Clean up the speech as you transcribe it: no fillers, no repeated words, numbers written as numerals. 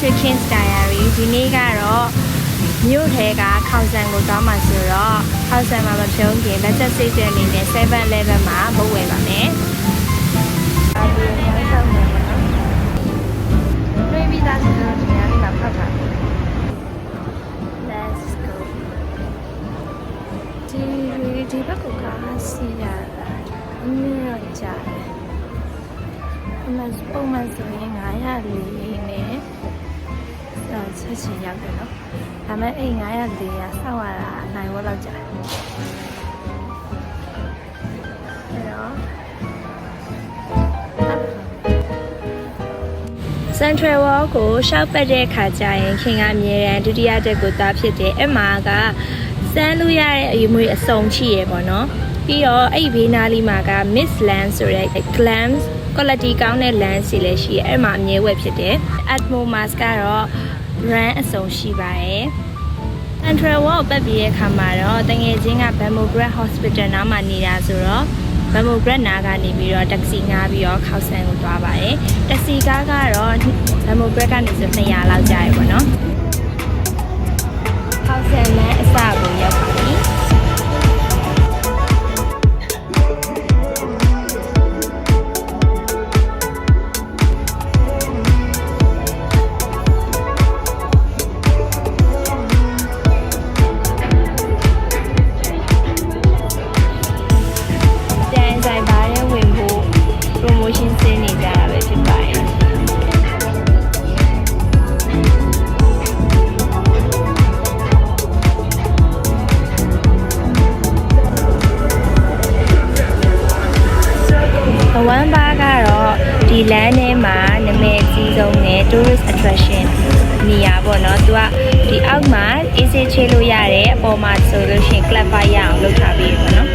to King's Diary ဒီနေ့ကတော့မြို့ထဲကခေါင်ဆန်ကိုသွားမှာဆိုတော့ခေါင်ဆန်မှာမဖြုံးခင်လက်ချက်စိတ်တဲ့အနေနဲ့ 7-Eleven မှာဘုတ်ဝယ်ပါမယ်။ဒီနေ့ဆောက်နေပါတော့။တွေ့ပြီးသားဆိုတော့ဒီနေ့မှာဖတ်ပါမယ်။ Let's go ဒီဘက်ကကားစီးရတာအများကြီးကြားတယ်။ပုံမှန်ဆိုရင်904နဲ့ဆက်ချင်ရောက်တယ်နော်။ဒါပေမဲ့အဲ့904ကစောက်ရတာနိုင်ဝက်လောက်ကြာတယ်။အဲ့တော့ Central Wall ကိုရှောက်ပတ်တဲ့ခါကျရင်ခင်ကအမြဲတမ်းဒုတိယတက်ကိုသွားဖြစ်တယ်။အဲ့မှာကစမ်းလို့ရတဲ့အယူမွေအစုံရှိရပေါ့နော်။ပြီးတော့အဲ့ဘေးနားလေးမှာက Miss Land ဆိုတဲ့ clams quality ကောင်းတဲ့ lens စီလည်းရှိရဲအဲ့မှာအမြဲဝယ်ဖြစ်တယ် Atmo mask ကတော့ brand အစုံရှိပါတယ် Central Wall ပတ်ပြီးတဲ့အခါမှာတော့တငယ်ချင်းက Bamograd Hospital နားမှာနေတာဆိုတော့ Bamograd နားကနေပြီးတော့ taxi ငှားပြီးတော့ခေါက်ဆန်ကိုသွားပါတယ် taxi ကားကတော့ Bamograd ကနေဆို200လောက်ကြာရပေါ့နော်ခေါက်ဆန်နဲ့အစကိုရောက်ပါပြီဝမ်ဘာကတော့ဒီလမ်းထဲမှာနာမည်အကြီးဆုံးနဲ့ tourist attraction နေရာပေါ့နော်သူကဒီအောက်မှာအေးဆေးချေးလို့ရတယ်အပေါ်မှာဆိုလို့ရှိရင် club ပါရအောင်လုပ်ထားပြီးပေါ့နော်